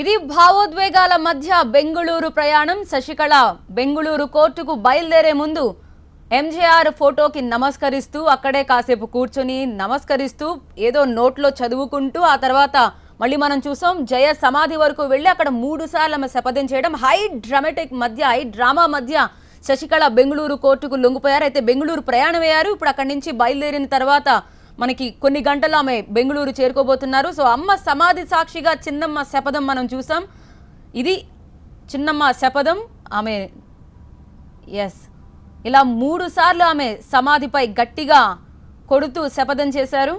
ఇది భావోద్వేగాల మధ్య బెంగుళూరు ప్రయాణం. శశికళ బెంగుళూరు కోర్టుకు బయలుదేరే ముందు ఎంజేఆర్ ఫోటోకి నమస్కరిస్తూ అక్కడే కాసేపు కూర్చొని నమస్కరిస్తూ ఏదో నోట్లో చదువుకుంటూ ఆ తర్వాత మళ్ళీ మనం చూసాం జయ సమాధి వరకు వెళ్ళి అక్కడ 3 సార్లు ఆమె శపథం చేయడం. హై డ్రామా మధ్య శశికళ బెంగుళూరు కోర్టుకు లొంగిపోయారు. అయితే బెంగుళూరు ప్రయాణం అయ్యారు. ఇప్పుడు అక్కడి నుంచి బయలుదేరిన తర్వాత మనకి కొన్ని గంటలు ఆమె బెంగుళూరు చేరుకోబోతున్నారు. సో అమ్మ సమాధి సాక్షిగా చిన్నమ్మ శపథం మనం చూసాం. ఇది చిన్నమ్మ శపథం. ఆమె ఇలా 3 సార్లు ఆమె సమాధిపై గట్టిగా కొడుతూ శపథం చేశారు.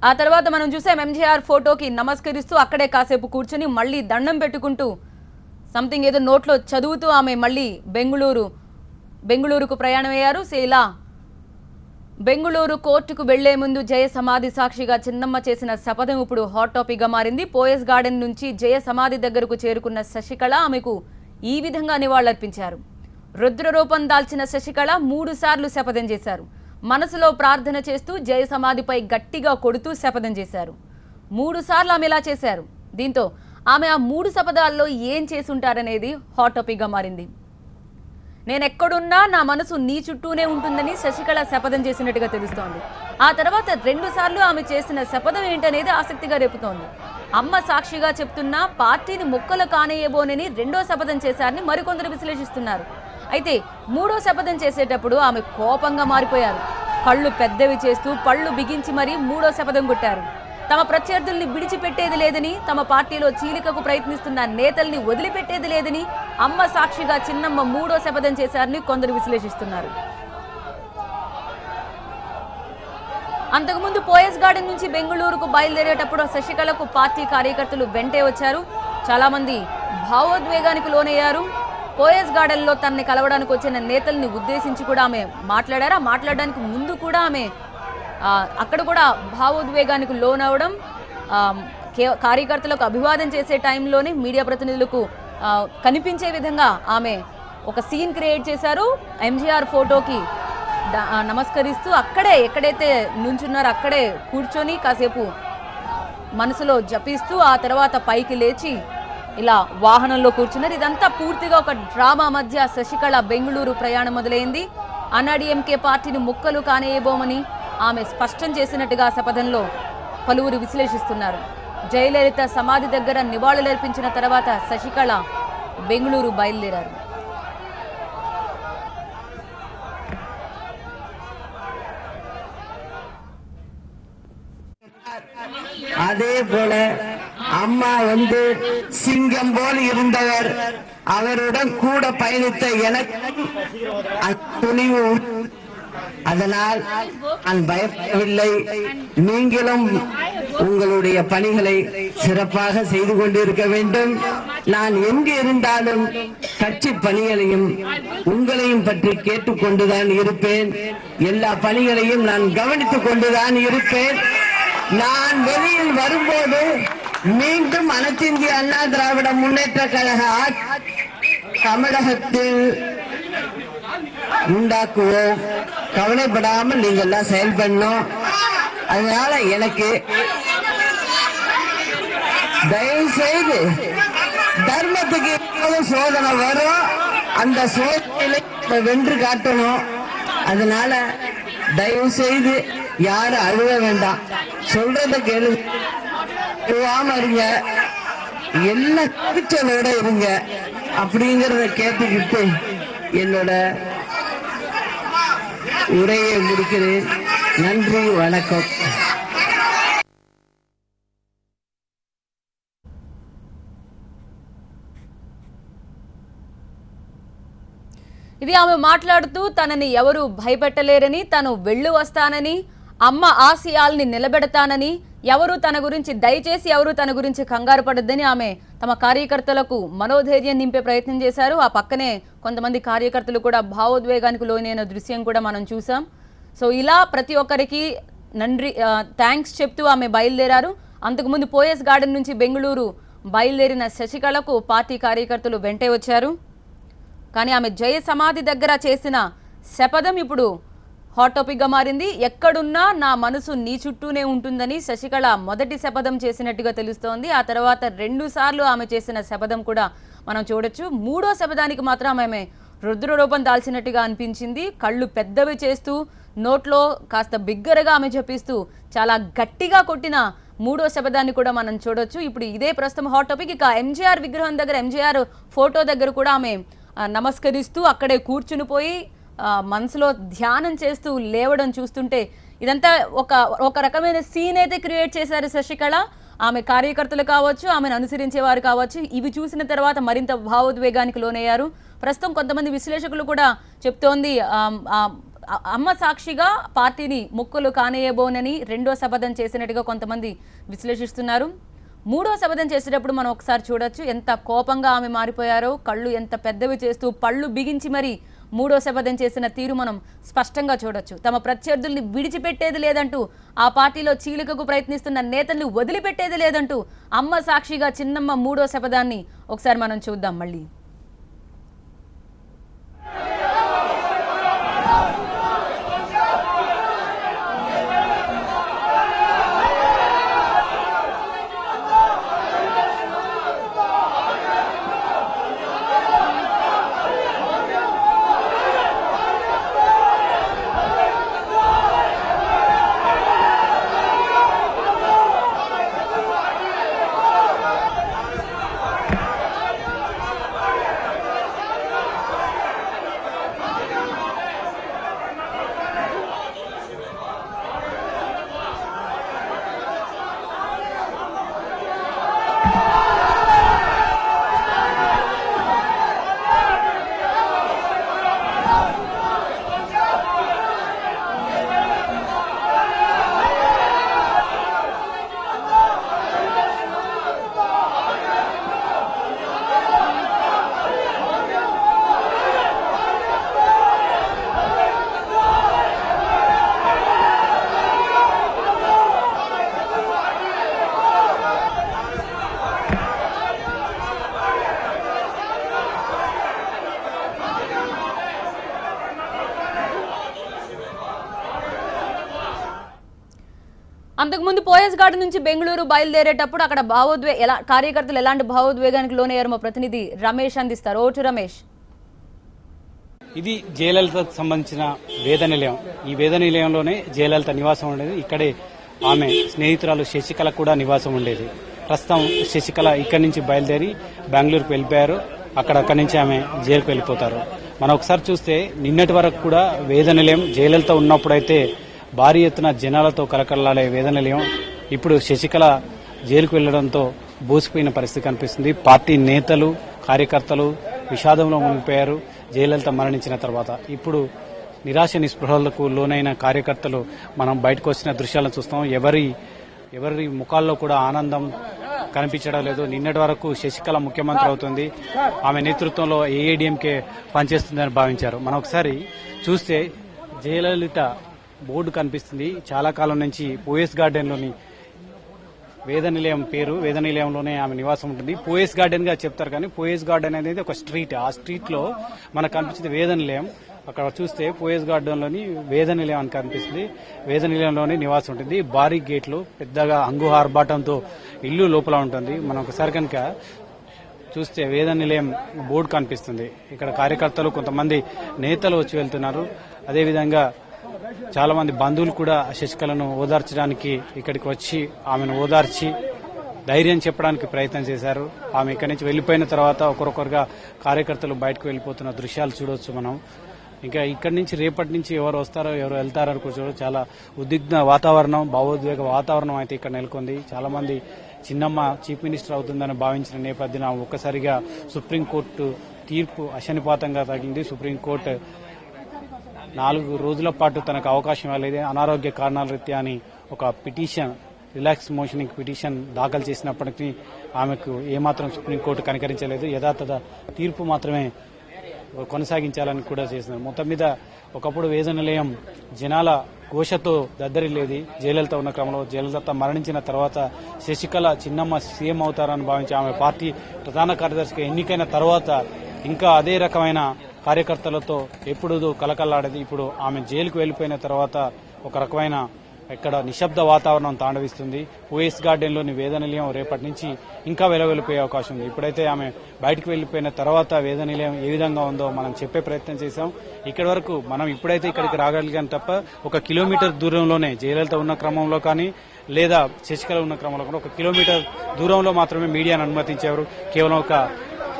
ఆ తర్వాత మనం చూసాం ఎంజీఆర్ ఫోటోకి నమస్కరిస్తూ అక్కడే కాసేపు కూర్చొని మళ్ళీ దండం పెట్టుకుంటూ సంథింగ్ ఏదో నోట్లో చదువుతూ ఆమె మళ్ళీ బెంగుళూరుకు ప్రయాణం అయ్యారు. సో ఇలా బెంగుళూరు కోర్టుకు వెళ్లే ముందు జయ సమాధి సాక్షిగా చిన్నమ్మ చేసిన శపథం ఇప్పుడు హాట్ టాపిక్ గా మారింది. పోయస్ గార్డెన్ నుంచి జయ సమాధి దగ్గరకు చేరుకున్న శశికళ ఆమెకు ఈ విధంగా నివాళులర్పించారు. రుద్రరూపం దాల్చిన శశికళ 3 సార్లు శపథం చేశారు. మనసులో ప్రార్థన చేస్తూ జయ సమాధిపై గట్టిగా కొడుతూ శపథం చేశారు. 3 సార్లు ఆమె ఇలా చేశారు. దీంతో ఆమె ఆ 3 శపథాల్లో ఏం చేసుంటారనేది హాట్ టాపిక్ గా మారింది. నేనెక్కడున్నా నా మనసు నీ చుట్టూనే ఉంటుందని శశికళ శపథం చేసినట్టుగా తెలుస్తోంది. ఆ తర్వాత 2 సార్లు ఆమె చేసిన శపథం ఏంటనేది ఆసక్తిగా రేపుతోంది. అమ్మ సాక్షిగా చెప్తున్నా పార్టీని ముక్కలు కానేయబోనని 2వ శపథం చేశారని మరికొందరు విశ్లేషిస్తున్నారు. అయితే 3వ శపథం చేసేటప్పుడు ఆమె కోపంగా మారిపోయారు. కళ్ళు పెద్దవి చేస్తూ పళ్ళు బిగించి మరీ 3వ శపథం కొట్టారు. తమ ప్రత్యర్థుల్ని విడిచిపెట్టేది లేదని, తమ పార్టీలో చీలికకు ప్రయత్నిస్తున్న నేతల్ని వదిలిపెట్టేది లేదని అమ్మ సాక్షిగా చిన్నమ్మ 3వ శపథం చేశారని కొందరు విశ్లేషిస్తున్నారు. అంతకుముందు పోయస్ గార్డెన్ నుంచి బెంగుళూరుకు బయలుదేరేటప్పుడు శశికళకు పార్టీ కార్యకర్తలు వెంటే వచ్చారు. చాలా మంది భావోద్వేగానికి లోనయ్యారు. పోయస్ గార్డెన్ లో తనని కలవడానికి వచ్చిన నేతల్ని ఉద్దేశించి కూడా ఆమె మాట్లాడారు. మాట్లాడడానికి ముందు కూడా ఆమె అక్కడ కూడా భావోద్వేగానికి లోనవడం, కార్యకర్తలకు అభివాదం చేసే టైంలోనే మీడియా ప్రతినిధులకు కనిపించే విధంగా ఆమె ఒక సీన్ క్రియేట్ చేశారు. ఎంజీఆర్ ఫోటోకి నమస్కరిస్తూ అక్కడే ఎక్కడైతే నుంచున్నారో అక్కడే కూర్చొని కాసేపు మనసులో జపిస్తూ ఆ తర్వాత పైకి లేచి ఇలా వాహనంలో కూర్చున్నారు. ఇదంతా పూర్తిగా ఒక డ్రామా మధ్య శశికళ బెంగుళూరు ప్రయాణం మొదలైంది. అన్నాడీఎంకే పార్టీని ముక్కలు కానేయబోమని ఆమె స్పష్టం చేసినట్టుగా శపథంలో పలువురు విశ్లేషిస్తున్నారు. జయలలిత సమాధి దగ్గర నివాళులర్పించిన తర్వాత శశికళ బెంగుళూరు బయలుదేరారు. அதே போல அம்மா சிங்கம் போல் இருந்தவர், அவருடன் கூட பயணித்த எனக்கு துணிவு, அதனால் நான் பயப்படவில்லை. நீங்களும் உங்களுடைய பணிகளை சிறப்பாக செய்து கொண்டிருக்க வேண்டும். நான் எங்கு இருந்தாலும் கட்சி பணிகளையும் உங்களையும் பற்றி கேட்டுக்கொண்டுதான் இருப்பேன். எல்லா பணிகளையும் நான் கவனித்துக் கொண்டுதான் இருப்பேன். நான் வெளியில் வரும்போது மீண்டும் அனைத்து இந்திய அண்ணா திராவிட முன்னேற்ற கழக தமிழகத்தில் உண்டாக்குவோம். கவலைப்படாமல் நீங்க எல்லாம் செயல்படணும். அதனால எனக்கு தயவு செய்து தர்மத்துக்கு சோதனை வரும், அந்த சோதனையில வென்று காட்டணும். அதனால தயவு செய்து யாரும் அழுக வேண்டாம், சொல்றத கேளுவாம இருங்க, எல்லாம் குறிச்சலோட இருங்க அப்படிங்கறத கேட்டுக்கிட்டு என்னோட உரையை முடிக்கிறேன். நன்றி, வணக்கம். ఇది ఆమె మాట్లాడుతూ తనని ఎవరు భయపెట్టలేరని, తను వెళ్ళు వస్తానని, అమ్మ ఆశయాల్ని నిలబెడతానని, దయచేసి ఎవరు తన గురించి కంగారు పడద్దని ఆమె తమ కార్యకర్తలకు మనోధైర్యం నింపే ప్రయత్నం చేశారు. ఆ పక్కనే కొంతమంది కార్యకర్తలు కూడా భావోద్వేగానికి లోనైన దృశ్యం కూడా మనం చూసాం. సో ఇలా ప్రతి ఒక్కరికి థ్యాంక్స్ చెప్తూ ఆమె బయలుదేరారు. అంతకుముందు పోయస్ గార్డెన్ నుంచి బెంగుళూరు బయలుదేరిన శశికళకు పార్టీ కార్యకర్తలు వెంటే వచ్చారు. కానీ ఆమె జయ సమాధి దగ్గర చేసిన శపథం ఇప్పుడు హాట్ టాపిక్ గా మారింది. ఎక్కడున్నా నా మనసు నీ చుట్టూనే ఉంటుందని శశికళ మొదటి శపథం చేసినట్టుగా తెలుస్తోంది. ఆ తర్వాత 2 సార్లు ఆమె చేసిన శపథం కూడా మనం చూడొచ్చు. 3వ శపథానికి మాత్రం ఆమె రుద్రరూపం దాల్చినట్టుగా అనిపించింది. కళ్ళు పెద్దవి చేస్తూ నోట్లో కాస్త బిగ్గరగా ఆమె చెప్పిస్తూ చాలా గట్టిగా కొట్టిన 3వ శపథాన్ని కూడా మనం చూడొచ్చు. ఇప్పుడు ఇదే ప్రస్తుతం హాట్ టాపిక్. ఇక ఎంజీఆర్ విగ్రహం దగ్గర, ఎంజీఆర్ ఫోటో దగ్గర కూడా ఆమె నమస్కరిస్తూ అక్కడే కూర్చుని పోయి మనసులో ధ్యానం చేస్తూ లేవడం చూస్తుంటే ఇదంతా ఒక రకమైన సీన్ అయితే క్రియేట్ చేశారు శశికళ. ఆమె కార్యకర్తలు కావచ్చు, ఆమెను అనుసరించేవారు కావచ్చు, ఇవి చూసిన తర్వాత మరింత భావోద్వేగానికి లోనయ్యారు. ప్రస్తుతం కొంతమంది విశ్లేషకులు కూడా చెప్తోంది అమ్మ సాక్షిగా పార్టీని ముక్కులు కానేయబోనని 2వ శపథం చేసినట్టుగా కొంతమంది విశ్లేషిస్తున్నారు. 3వ శపథం చేసేటప్పుడు మనం ఒకసారి చూడొచ్చు ఎంత కోపంగా ఆమె మారిపోయారో. కళ్ళు ఎంత పెద్దవి చేస్తూ పళ్ళు బిగించి మరి 3వ శపథం చేసిన తీరు మనం స్పష్టంగా చూడొచ్చు. తమ ప్రత్యర్థుల్ని విడిచిపెట్టేది లేదంటూ, ఆ పార్టీలో చీలికకు ప్రయత్నిస్తున్న నేతల్ని వదిలిపెట్టేది లేదంటూ అమ్మ సాక్షిగా చిన్నమ్మ 3వ శపథాన్ని ఒకసారి మనం చూద్దాం మళ్ళీ. అంతకుముందు పోయస్ గార్డెన్ నుంచి బెంగళూరు బయలుదేరేటప్పుడు అక్కడ కార్యకర్తలు ఎలాంటి భావోద్వేగానికి లోనయ్యారు మా ప్రతినిధి రమేష్ అందిస్తారు. ఓటు రమేష్. ఇది జయలలితకు సంబంధించిన వేద నిలయం. ఈ వేద నిలయంలోనే జయలలిత నివాసం ఉండేది. ఇక్కడే ఆమె స్నేహితురాలు శశికళ కూడా నివాసం ఉండేది. ప్రస్తుతం శశికళ ఇక్కడి నుంచి బయలుదేరి బెంగళూరుకు వెళ్ళిపోయారు. అక్కడి నుంచి ఆమె జైలుకు వెళ్ళిపోతారు. మనం ఒకసారి చూస్తే నిన్నటి వరకు కూడా వేద నిలయం జయలలిత ఉన్నప్పుడైతే భారీ ఎత్తున జనాలతో కలకల్లాడే వేద నిలయం ఇప్పుడు శశికళ జైలుకు వెళ్లడంతో బోసిపోయిన పరిస్థితి కనిపిస్తుంది. పార్టీ నేతలు, కార్యకర్తలు విషాదంలో మునిగిపోయారు జయలలిత మరణించిన తర్వాత. ఇప్పుడు నిరాశ నిస్పృహలకు లోనైన కార్యకర్తలు మనం బయటకు వచ్చిన దృశ్యాలను చూస్తాం. ఎవరి ముఖాల్లో కూడా ఆనందం కనిపించడం లేదు. నిన్నటి వరకు శశికళ ముఖ్యమంత్రి అవుతుంది, ఆమె నేతృత్వంలో ఏఐడిఎంకే పనిచేస్తుందని భావించారు. మనం ఒకసారి చూస్తే జయలలిత బోర్డు కనిపిస్తుంది. చాలా కాలం నుంచి పోయస్ గార్డెన్ లోని వేద నిలయం పేరు, వేద నిలయంలోనే ఆమె నివాసం ఉంటుంది. పోయస్ గార్డెన్ గా చెప్తారు కానీ పోయస్ గార్డెన్ అనేది ఒక స్ట్రీట్. ఆ స్ట్రీట్ లో మనకు కనిపించింది వేద నిలయం. అక్కడ చూస్తే పోయస్ గార్డెన్ లోని వేద నిలయం అని కనిపిస్తుంది. వేద నిలయంలోనే నివాసం ఉంటుంది. భారీ గేట్లు, పెద్దగా హంగు ఆర్భాటంతో ఇల్లు లోపల ఉంటుంది. మనం ఒకసారి కనుక చూస్తే వేద నిలయం బోర్డు కనిపిస్తుంది. ఇక్కడ కార్యకర్తలు, కొంతమంది నేతలు వచ్చి వెళ్తున్నారు. అదేవిధంగా చాలా మంది బంధువులు కూడా శశికళను ఓదార్చడానికి ఇక్కడికి వచ్చి ఆమెను ఓదార్చి ధైర్యం చెప్పడానికి ప్రయత్నం చేశారు. ఆమె ఇక్కడి నుంచి వెళ్లిపోయిన తర్వాత ఒకరొకరుగా కార్యకర్తలు బయటకు వెళ్లిపోతున్న దృశ్యాలు చూడొచ్చు మనం. ఇంకా ఇక్కడి నుంచి రేపటి నుంచి ఎవరు వస్తారో ఎవరు వెళ్తారో కూడా చాలా ఉద్విగ్న వాతావరణం, భావోద్వేగ వాతావరణం అయితే ఇక్కడ నెలకొంది. చాలా మంది చిన్నమ్మ చీఫ్ మినిస్టర్ అవుతుందని భావించిన నేపథ్యంలో ఒక్కసారిగా సుప్రీంకోర్టు తీర్పు అశనిపాతంగా తగిలింది. సుప్రీంకోర్టు 4 రోజుల పాటు తనకు అవకాశం ఇవ్వలేదు, అనారోగ్య కారణాల రీత్యా అని ఒక పిటిషన్, రిలాక్స్ మోషనింగ్ పిటిషన్ దాఖలు చేసినప్పటికీ ఆమెకు ఏమాత్రం సుప్రీంకోర్టు కనికరించలేదు. యథాతథ తీర్పు మాత్రమే కొనసాగించాలని కూడా చేసినారు. మొత్తం మీద ఒకప్పుడు వేద నిలయం జనాల ఘోషతో దద్దరిల్లేది. జయలలిత ఉన్న క్రమంలో జయలలిత మరణించిన తర్వాత శశికళ చిన్నమ్మ సీఎం అవుతారని భావించి ఆమె పార్టీ ప్రధాన కార్యదర్శిగా ఎన్నికైన తర్వాత ఇంకా అదే రకమైన కార్యకర్తలతో ఎప్పుడు కలకల్లాడేది. ఇప్పుడు ఆమె జైలుకు వెళ్లిపోయిన తర్వాత ఒక రకమైన ఇక్కడ నిశ్శబ్ద వాతావరణం తాండవిస్తుంది. పోయస్ గార్డెన్లోని వేద నిలయం రేపటి నుంచి ఇంకా వెలువెలిపోయే అవకాశం ఉంది. ఇప్పుడైతే ఆమె బయటకు వెళ్లిపోయిన తర్వాత వేద నిలయం ఏ విధంగా ఉందో మనం చెప్పే ప్రయత్నం చేశాం. ఇక్కడి వరకు మనం ఇప్పుడైతే ఇక్కడికి రాగలిగాం తప్ప 1 కిలోమీటర్ దూరంలోనే జయలలిత ఉన్న క్రమంలో కానీ లేదా శశికళ ఉన్న క్రమంలో కానీ 1 కిలోమీటర్ దూరంలో మాత్రమే మీడియాను అనుమతించేవారు. కేవలం ఒక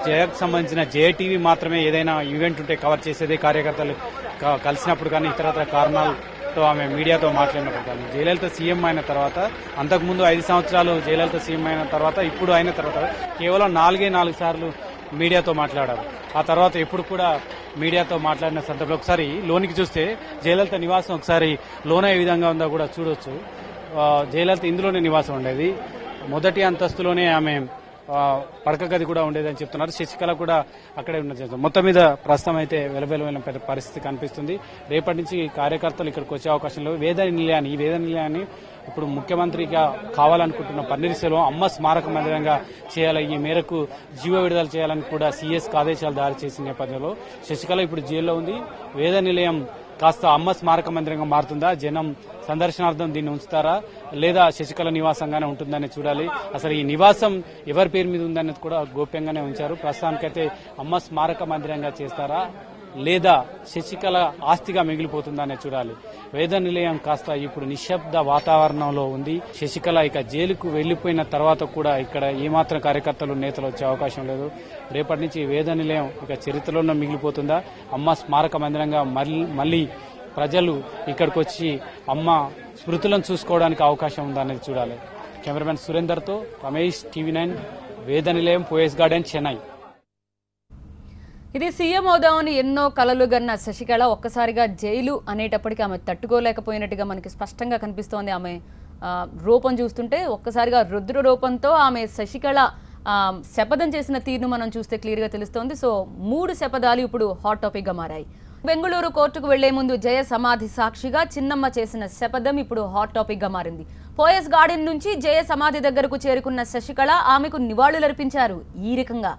జయకు సంబంధించిన జయ టీవీ మాత్రమే ఏదైనా ఈవెంట్ ఉంటే కవర్ చేసేది. కార్యకర్తలు కలిసినప్పుడు కానీ ఇతరత్ర కారణాలతో ఆమె మీడియాతో మాట్లాడినప్పుడు కానీ జయలలిత సీఎం అయిన తర్వాత అంతకుముందు 5 సంవత్సరాలు జయలలిత సీఎం అయిన తర్వాత ఇప్పుడు అయిన తర్వాత కేవలం 4 సార్లు మీడియాతో మాట్లాడారు. ఆ తర్వాత ఎప్పుడు కూడా మీడియాతో మాట్లాడిన సందర్భంలో ఒకసారి లోనికి చూస్తే జయలలిత నివాసం ఒకసారి లోన ఏ విధంగా ఉందో కూడా చూడొచ్చు. జయలలిత ఇందులోనే నివాసం ఉండేది. మొదటి అంతస్తులోనే ఆమె పడక గది కూడా ఉండేదని చెప్తున్నారు. శశికళ కూడా అక్కడే ఉన్న మొత్తం మీద ప్రస్తుతం అయితే వెలవెలమైన పరిస్థితి కనిపిస్తుంది. రేపటి నుంచి కార్యకర్తలు ఇక్కడికి వచ్చే అవకాశం లేవు. ఈ వేద నిలయాన్ని ఇప్పుడు ముఖ్యమంత్రిగా కావాలనుకుంటున్న పన్నీర్ సెల్వం అమ్మ స్మారక మందిరంగా చేయాలి. ఈ మేరకు జీవో విడుదల చేయాలని కూడా సీఎస్కి ఆదేశాలు జారీ చేసిన నేపథ్యంలో శశికళ ఇప్పుడు జైల్లో ఉంది. వేద నిలయం కాస్త అమ్మ స్మారక మందిరంగా మారుతుందా, జనం సందర్శనార్థం దీన్ని ఉంచుతారా, లేదా శశికళ నివాసంగానే ఉంటుందని చూడాలి. అసలు ఈ నివాసం ఎవరి పేరు మీద ఉందనేది కూడా గోప్యంగానే ఉంచారు. ప్రస్తుతానికైతే అమ్మ స్మారక మందిరంగా చేస్తారా లేదా శశికళ ఆస్తిగా మిగిలిపోతుందనే చూడాలి. వేద నిలయం కాస్త ఇప్పుడు నిశ్శబ్ద వాతావరణంలో ఉంది. శశికళ ఇక జైలుకు వెళ్లిపోయిన తర్వాత కూడా ఇక్కడ ఏమాత్రం కార్యకర్తలు నేతలు వచ్చే అవకాశం లేదు. రేపటి నుంచి వేద నిలయం ఇక చరిత్రలోనే మిగిలిపోతుందా, అమ్మ స్మారక మందిరంగా మళ్లీ ప్రజలు ఇక్కడికి వచ్చి అమ్మ స్మృతులను చూసుకోవడానికి అవకాశం ఉందా అనేది చూడాలి. కెమెరామెన్ సురేందర్తో రమేష్, టీవీ9, వేద నిలయం, పోయస్ గార్డెన్, చెన్నై. ఇది సీఎం అవుదామని ఎన్నో కలలు గన్న శశికళ ఒక్కసారిగా జైలు అనేటప్పటికీ ఆమె తట్టుకోలేకపోయినట్టుగా మనకి స్పష్టంగా కనిపిస్తోంది. ఆమె రూపం చూస్తుంటే ఒక్కసారిగా రుద్ర రూపంతో ఆమె శశికళ శపథం చేసిన తీరును మనం చూస్తే క్లియర్గా తెలుస్తోంది. సో 3 శపథాలు ఇప్పుడు హాట్ టాపిక్గా మారాయి. బెంగళూరు కోర్టుకు వెళ్లే ముందు జయ సమాధి సాక్షిగా చిన్నమ్మ చేసిన శపథం ఇప్పుడు హాట్ టాపిక్గా మారింది. పోయస్ గార్డెన్ నుంచి జయ సమాధి దగ్గరకు చేరుకున్న శశికళ ఆమెకు నివాళులర్పించారు. ఈ రకంగా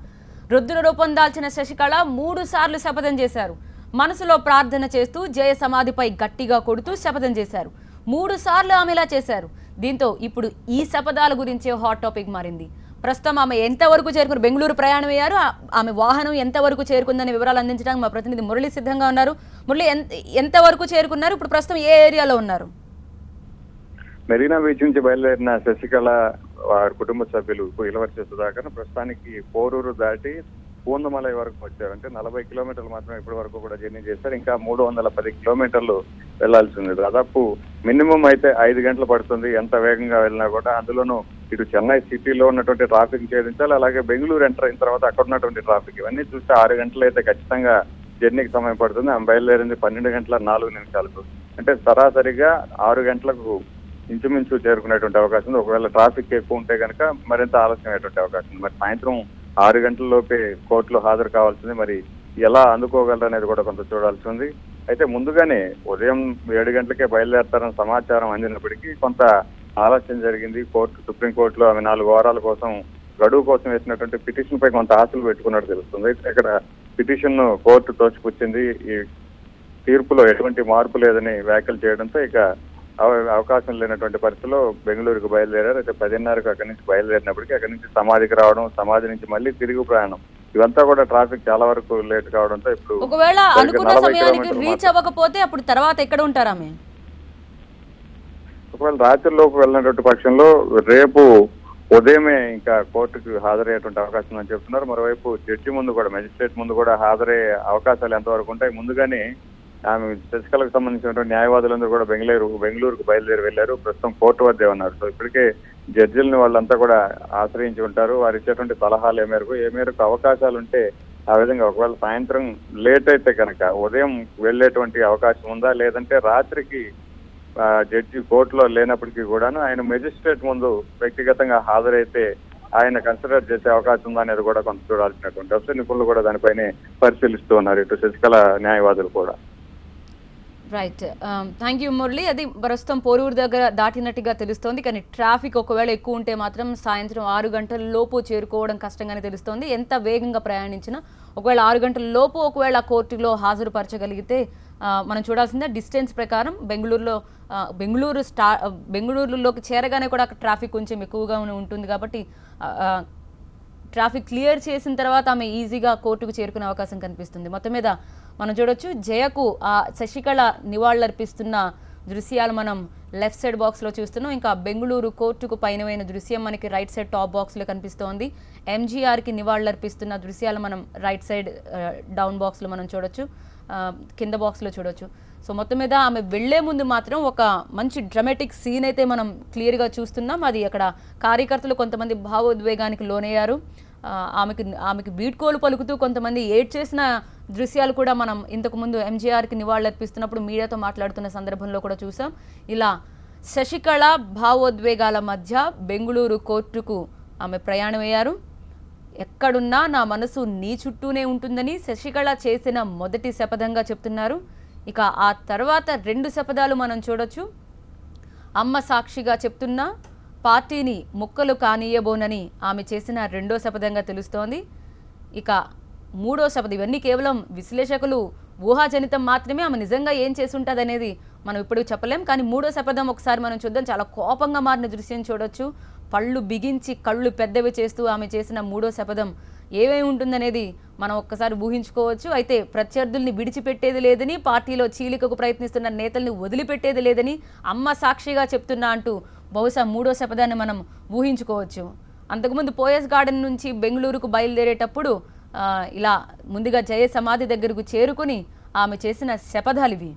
రుద్ర రూపం దాల్చిన శశికళ 3 సార్లు శపథం చేశారు. మనసులో ప్రార్థన చేస్తూ జయ సమాధిపై గట్టిగా కొడుతూ శపథం చేశారు. 3 సార్లు ఆమె ఇలా చేశారు. దీంతో ఇప్పుడు ఈ శపథాల గురించే హాట్ టాపిక్ మారింది. ప్రస్తుతం ఆమె ఎంతవరకు చేరుకున్నారు, బెంగళూరు ప్రయాణం అయ్యారు, ఆమె వాహనం ఎంతవరకు చేరుకుందనే వివరాలు అందించడానికి మా ప్రతినిధి మురళి సిద్ధంగా ఉన్నారు. మురళి, ఎంతవరకు చేరుకున్నారు, ఇప్పుడు ప్రస్తుతం ఏ ఏరియాలో ఉన్నారు? మెరీనా బీచ్ నుంచి బయలుదేరిన శశికళ వారి కుటుంబ సభ్యులు ఇలవర్తి సుధాకర్ ప్రస్తుతానికి పోరూరు దాటి పూందమలై వరకు వచ్చారు. అంటే 40 కిలోమీటర్లు మాత్రమే ఇప్పటి వరకు కూడా జర్నీ చేశారు. ఇంకా 310 కిలోమీటర్లు వెళ్లాల్సి ఉంది. దాదాపు మినిమం అయితే 5 గంటలు పడుతుంది ఎంత వేగంగా వెళ్ళినా కూడా. అందులోనూ ఇటు చెన్నై సిటీలో ఉన్నటువంటి ట్రాఫిక్ ఛేదించాలి, అలాగే బెంగళూరు ఎంటర్ అయిన తర్వాత అక్కడ ఉన్నటువంటి ట్రాఫిక్, ఇవన్నీ చూస్తే 6 గంటలు అయితే ఖచ్చితంగా జర్నీకి సమయం పడుతుంది. ఆమె బయలుదేరింది 12 గంటల 4 నిమిషాలకు. అంటే సరాసరిగా 6 గంటలకు ఇంచుమించు చేరుకునేటువంటి అవకాశం ఉంది. ఒకవేళ ట్రాఫిక్ ఎక్కువ ఉంటే కనుక మరింత ఆలస్యం అయ్యేటువంటి అవకాశం ఉంది. మరి సాయంత్రం 6 గంటల లోపే కోర్టులో హాజరు కావాల్సింది. మరి ఎలా అందుకోగలరు అనేది కూడా కొంత చూడాల్సి ఉంది. అయితే ముందుగానే ఉదయం 7 గంటలకే బయలుదేరతారని సమాచారం అందినప్పటికీ కొంత ఆలస్యం జరిగింది. సుప్రీంకోర్టులో ఆమె 4 వారాల కోసం గడువు కోసం వేసినటువంటి పిటిషన్ పై కొంత ఆశలు పెట్టుకున్నట్టు తెలుస్తుంది. అయితే ఇక్కడ పిటిషన్ కోర్టు తోసిపుచ్చింది. ఈ తీర్పులో ఎటువంటి మార్పు లేదని వ్యాఖ్యలు చేయడంతో ఇక అవకాశం లేనటువంటి పరిస్థితిలో బెంగళూరుకు బయలుదేరారు. అయితే 10:30కు అక్కడి నుంచి బయలుదేరినప్పటికీ అక్కడి నుంచి సమాధికి రావడం, సమాధి నుంచి మళ్ళీ తిరిగి ప్రయాణం, ఇవంతా కూడా ట్రాఫిక్ చాలా వరకు లేట్ కావడంతో ఇప్పుడు ఒకవేళ అనుకున్న సమయానికి రీచ్ అవ్వకపోతే అప్పుడు తర్వాత ఎక్కడ ఉంటారా? ఒకవేళ రాత్రిలోపు వెళ్ళినటువంటి పక్షంలో రేపు ఉదయమే ఇంకా కోర్టుకు హాజరయ్యేటువంటి అవకాశం ఉందని చెప్తున్నారు. మరోవైపు జడ్జి ముందు కూడా, మెజిస్ట్రేట్ ముందు కూడా హాజరయ్యే అవకాశాలు ఎంతవరకు ఉంటాయి. ముందుగానే ఆమె శశికళకు సంబంధించినటువంటి న్యాయవాదులందరూ కూడా బెంగళూరుకు బయలుదేరి వెళ్లారు. ప్రస్తుతం కోర్టు వద్దే ఉన్నారు. సో ఇప్పటికే జడ్జిలను వాళ్ళంతా కూడా ఆశ్రయించి ఉంటారు. వారు ఇచ్చేటువంటి సలహాలు ఏ మేరకు అవకాశాలు ఉంటే ఆ విధంగా, ఒకవేళ సాయంత్రం లేట్ అయితే కనుక ఉదయం వెళ్లేటువంటి అవకాశం ఉందా, లేదంటే రాత్రికి జడ్జి కోర్టులో లేనప్పటికీ కూడాను ఆయన మెజిస్ట్రేట్ ముందు వ్యక్తిగతంగా హాజరైతే ఆయన కన్సిడర్ చేసే అవకాశం ఉందా అనేది కూడా కొంత చూడాల్సినటువంటి అవసరం. నిపుణులు కూడా దానిపైనే పరిశీలిస్తూ ఉన్నారు, ఇటు శశికళ న్యాయవాదులు కూడా. రైట్. Thank you Murali. అది ప్రస్తుతం పోరూరు దగ్గర దాటినట్టుగా తెలుస్తోంది. కానీ ట్రాఫిక్ ఒకవేళ ఎక్కువ ఉంటే మాత్రం సాయంత్రం 6 గంటల లోపు చేరుకోవడం కష్టంగానే తెలుస్తోంది. ఎంత వేగంగా ప్రయాణించినా ఒకవేళ 6 గంటల లోపు ఒకవేళ కోర్టులో హాజరుపరచగలిగితే మనం చూడాల్సిందే. డిస్టెన్స్ ప్రకారం బెంగళూరులోకి చేరగానే కూడా ట్రాఫిక్ కొంచెం ఎక్కువగా ఉంటుంది కాబట్టి ట్రాఫిక్ క్లియర్ చేసిన తర్వాత ఆమె ఈజీగా కోర్టుకు చేరుకునే అవకాశం కనిపిస్తుంది. మొత్తం మీద మనం చూడొచ్చు జయకు శశికళ నివాళులర్పిస్తున్న దృశ్యాలు మనం లెఫ్ట్ సైడ్ బాక్స్లో చూస్తున్నాం. ఇంకా బెంగళూరు కోర్టుకు పైనమైన దృశ్యం మనకి రైట్ సైడ్ టాప్ బాక్స్లో కనిపిస్తోంది. ఎంజీఆర్కి నివాళులర్పిస్తున్న దృశ్యాలు మనం రైట్ సైడ్ డౌన్ బాక్స్లో మనం చూడొచ్చు, కింద బాక్స్లో చూడొచ్చు. సో మొత్తం మీద ఆమె వెళ్లే ముందు మాత్రం ఒక మంచి డ్రమాటిక్ సీన్ అయితే మనం క్లియర్గా చూస్తున్నాం. అది అక్కడ కార్యకర్తలు కొంతమంది భావోద్వేగానికి లోనయ్యారు. ఆమెకి బీడ్కోలు పలుకుతూ కొంతమంది ఏడ్ చేసిన దృశ్యాలు కూడా మనం ఇంతకుముందు ఎంజీఆర్కి నివాళులర్పిస్తున్నప్పుడు మీడియాతో మాట్లాడుతున్న సందర్భంలో కూడా చూసాం. ఇలా శశికళ భావోద్వేగాల మధ్య బెంగళూరు కోర్టుకు ఆమె ప్రయాణమయ్యారు. ఎక్కడున్నా నా మనసు నీ చుట్టూనే ఉంటుందని శశికళ చేసిన మొదటి శపథంగా చెప్తున్నారు. ఇక ఆ తర్వాత 2 శపథాలు మనం చూడొచ్చు. అమ్మ సాక్షిగా చెప్తున్నా పార్టీని ముక్కలు కానీయబోనని ఆమె చేసిన 2వ శపథంగా తెలుస్తోంది. ఇక 3వ శపథం, ఇవన్నీ కేవలం విశ్లేషకులు ఊహాజనితం మాత్రమే. ఆమె నిజంగా ఏం చేసుంటుంది అనేది మనం ఇప్పుడు చెప్పలేం. కానీ 3వ శపథం ఒకసారి మనం చూద్దాం. చాలా కోపంగా మారిన దృశ్యం చూడొచ్చు. పళ్ళు బిగించి కళ్ళు పెద్దవి చేస్తూ ఆమె చేసిన 3వ శపథం ఏమేమి ఉంటుందనేది మనం ఒక్కసారి ఊహించుకోవచ్చు. అయితే ప్రత్యర్థుల్ని విడిచిపెట్టేది లేదని, పార్టీలో చీలికకు ప్రయత్నిస్తున్న నేతల్ని వదిలిపెట్టేది లేదని అమ్మ సాక్షిగా చెప్తున్నా అంటూ బహుశా 3వ శపథాన్ని మనం ఊహించుకోవచ్చు. అంతకుముందు పోయస్ గార్డెన్ నుంచి బెంగళూరుకు బయలుదేరేటప్పుడు ఇలా ముందుగా జయ సమాధి దగ్గరకు చేరుకుని ఆమె చేసిన శపథాలు ఇవి.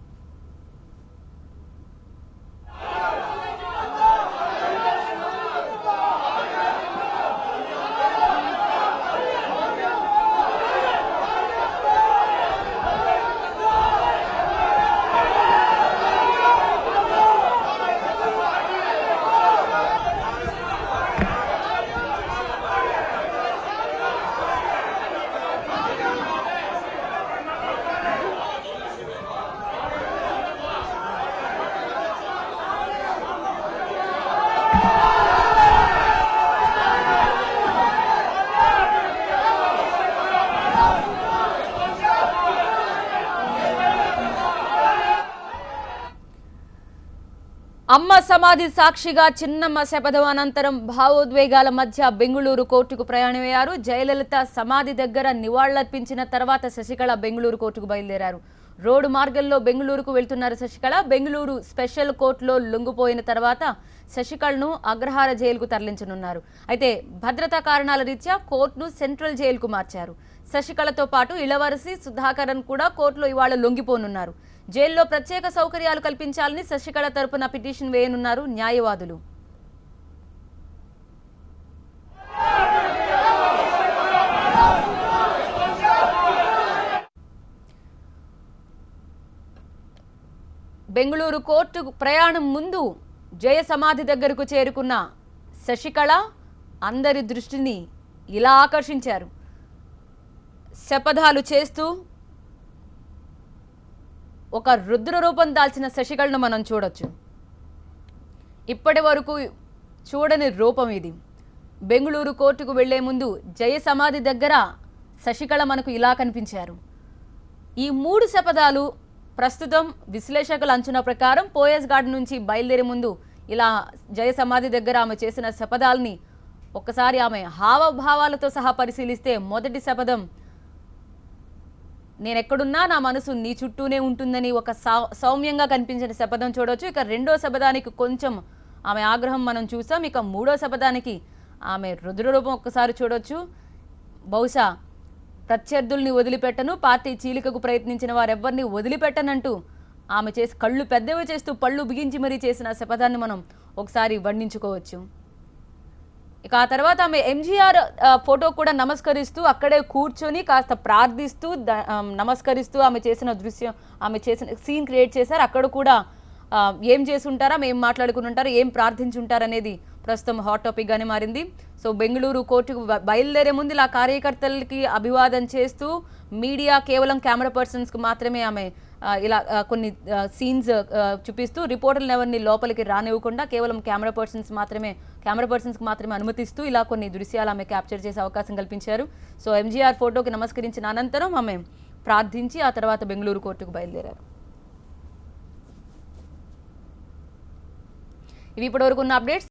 అమ్మ సమాధి సాక్షిగా చిన్నమ్మ శపథం అనంతరం భావోద్వేగాల మధ్య బెంగళూరు కోర్టుకు ప్రయాణమయ్యారు. జయలలిత సమాధి దగ్గర నివాళులర్పించిన తర్వాత శశికళ బెంగళూరు కోర్టుకు బయలుదేరారు. రోడ్డు మార్గంలో బెంగళూరుకు వెళ్తున్నారు శశికళ. బెంగళూరు స్పెషల్ కోర్టులో లొంగిపోయిన తర్వాత శశికళను అగ్రహార జైలుకు తరలించనున్నారు. అయితే భద్రతా కారణాల రీత్యా కోర్టును సెంట్రల్ జైలుకు మార్చారు. శశికళతో పాటు ఇళవరసి సుధాకరన్ కూడా కోర్టులో ఇవాళ లొంగిపోనున్నారు. జైల్లో ప్రత్యేక సౌకర్యాలు కల్పించాలని శశికళ తరపున పిటిషన్ వేయనున్నారు న్యాయవాదులు. బెంగళూరు కోర్టు ప్రయాణం ముందు జయ సమాధి దగ్గరకు చేరుకున్న శశికళ అందరి దృష్టిని ఇలా ఆకర్షించారు. శపథాలు చేస్తూ ఒక రుద్ర రూపం దాల్చిన శశికళను మనం చూడొచ్చు. ఇప్పటి వరకు చూడని రూపం ఇది. బెంగళూరు కోర్టుకు వెళ్లే ముందు జయ సమాధి దగ్గర శశికళ మనకు ఇలా కనిపించారు. ఈ 3 శపథాలు ప్రస్తుతం విశ్లేషకుల అంచనా ప్రకారం పోయస్ గార్డెన్ నుంచి బయలుదేరే ముందు ఇలా జయ సమాధి దగ్గర ఆమె చేసిన శపథాలని ఒక్కసారి ఆమె హావభావాలతో సహా పరిశీలిస్తే మొదటి శపథం నేనెక్కడున్నా నా మనసు నీ చుట్టూనే ఉంటుందని ఒక సౌమ్యంగా కనిపించిన శపథం చూడవచ్చు. ఇక 2వ శపథానికి కొంచెం ఆమె ఆగ్రహం మనం చూసాం. ఇక 3వ శపథానికి ఆమె రుద్రరూపం ఒక్కసారి చూడొచ్చు. బహుశా ప్రత్యర్థుల్ని వదిలిపెట్టను, పార్టీ చీలికకు ప్రయత్నించిన వారెవ్వరిని వదిలిపెట్టనంటూ ఆమె చేసి కళ్ళు పెద్దవి చేస్తూ పళ్ళు బిగించి మరీ చేసిన శపథాన్ని మనం ఒకసారి వర్ణించుకోవచ్చు. ఇక ఆ తర్వాత ఆమె ఎంజీఆర్ ఫోటో కూడా నమస్కరిస్తూ అక్కడే కూర్చొని కాస్త ప్రార్థిస్తూ నమస్కరిస్తూ ఆమె చేసిన దృశ్యం, ఆమె చేసిన సీన్ క్రియేట్ చేశారు. అక్కడ కూడా ఏం చేసి ఉంటారా, ఏం మాట్లాడుకుని ఉంటారు, ఏం ప్రార్థించి ఉంటారు అనేది ప్రస్తుతం హాట్ టాపిక్ గానే మారింది. సో బెంగళూరు కోర్టుకు బయలుదేరే ముందు ఇలా కార్యకర్తలకి అభివాదం చేస్తూ మీడియా కేవలం కెమెరా పర్సన్స్ కు మాత్రమే ఆమె ఇలా కొన్ని సీన్స్ చూపిస్తూ రిపోర్టర్లు ఎవరిని లోపలికి రానివ్వకుండా కేవలం కెమెరా పర్సన్స్ మాత్రమే అనుమతిస్తూ ఇలా కొన్ని దృశ్యాలు ఆమె క్యాప్చర్ చేసే అవకాశం కల్పించారు. సో ఎంజీఆర్ ఫోటోకి నమస్కరించిన అనంతరం ఆమె ప్రార్థించి ఆ తర్వాత బెంగళూరు కోర్టుకు బయలుదేరారు. ఇవి ఇప్పటివరకు ఉన్న అప్డేట్స్.